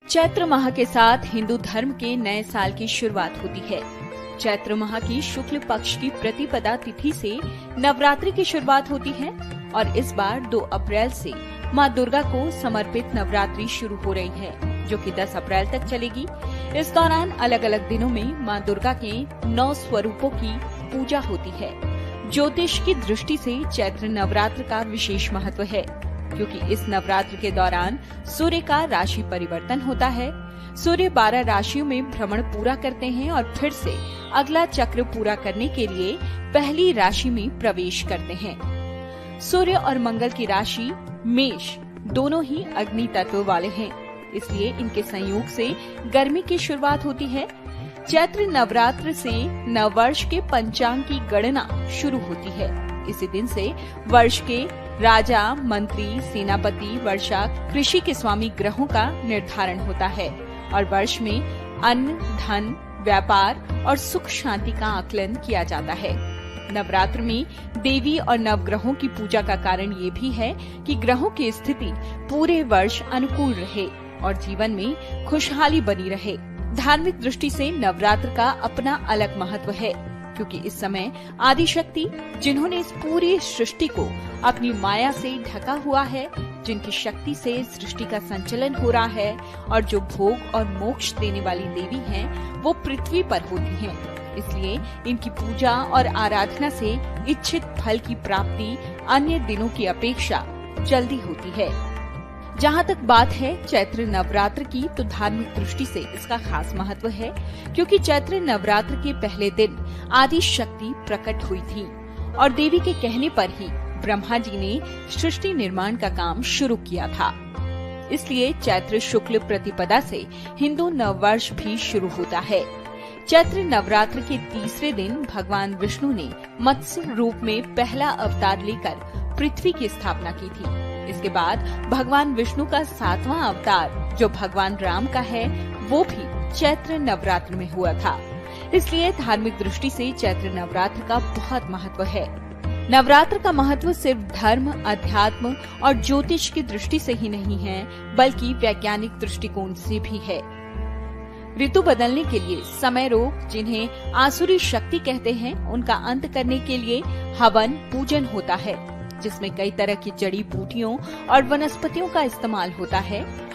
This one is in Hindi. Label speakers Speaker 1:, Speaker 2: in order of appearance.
Speaker 1: चैत्र माह के साथ हिंदू धर्म के नए साल की शुरुआत होती है। चैत्र माह की शुक्ल पक्ष की प्रतिपदा तिथि से नवरात्रि की शुरुआत होती है और इस बार 2 अप्रैल से मां दुर्गा को समर्पित नवरात्रि शुरू हो रही है, जो कि 10 अप्रैल तक चलेगी। इस दौरान अलग अलग दिनों में मां दुर्गा के 9 स्वरूपों की पूजा होती है। ज्योतिष की दृष्टि से चैत्र नवरात्र का विशेष महत्व है, क्योंकि इस नवरात्र के दौरान सूर्य का राशि परिवर्तन होता है। सूर्य 12 राशियों में भ्रमण पूरा करते हैं और फिर से अगला चक्र पूरा करने के लिए पहली राशि में प्रवेश करते हैं। सूर्य और मंगल की राशि मेष दोनों ही अग्नि तत्व वाले हैं, इसलिए इनके संयोग से गर्मी की शुरुआत होती है। चैत्र नवरात्र से नववर्ष के पंचांग की गणना शुरू होती है। इसी दिन से वर्ष के राजा, मंत्री, सेनापति, वर्षा, कृषि के स्वामी ग्रहों का निर्धारण होता है और वर्ष में अन्न, धन, व्यापार और सुख शांति का आकलन किया जाता है। नवरात्र में देवी और नवग्रहों की पूजा का कारण ये भी है कि ग्रहों की स्थिति पूरे वर्ष अनुकूल रहे और जीवन में खुशहाली बनी रहे। धार्मिक दृष्टि से नवरात्र का अपना अलग महत्व है, क्योंकि इस समय आदि शक्ति, जिन्होंने इस पूरी सृष्टि को अपनी माया से ढका हुआ है, जिनकी शक्ति से सृष्टि का संचलन हो रहा है और जो भोग और मोक्ष देने वाली देवी हैं, वो पृथ्वी पर होती हैं। इसलिए इनकी पूजा और आराधना से इच्छित फल की प्राप्ति अन्य दिनों की अपेक्षा जल्दी होती है। जहाँ तक बात है चैत्र नवरात्र की, तो धार्मिक दृष्टि से इसका खास महत्व है, क्योंकि चैत्र नवरात्र के पहले दिन आदि शक्ति प्रकट हुई थी और देवी के कहने पर ही ब्रह्मा जी ने सृष्टि निर्माण का काम शुरू किया था। इसलिए चैत्र शुक्ल प्रतिपदा से हिंदू नववर्ष भी शुरू होता है। चैत्र नवरात्र के तीसरे दिन भगवान विष्णु ने मत्स्य रूप में पहला अवतार लेकर पृथ्वी की स्थापना की थी। इसके बाद भगवान विष्णु का 7वां अवतार, जो भगवान राम का है, वो भी चैत्र नवरात्र में हुआ था। इसलिए धार्मिक दृष्टि से चैत्र नवरात्र का बहुत महत्व है। नवरात्र का महत्व सिर्फ धर्म, अध्यात्म और ज्योतिष की दृष्टि से ही नहीं है, बल्कि वैज्ञानिक दृष्टिकोण से भी है। ऋतु बदलने के लिए समय रोग, जिन्हें आसुरी शक्ति कहते हैं, उनका अंत करने के लिए हवन पूजन होता है, जिसमें कई तरह की जड़ी बूटियों और वनस्पतियों का इस्तेमाल होता है।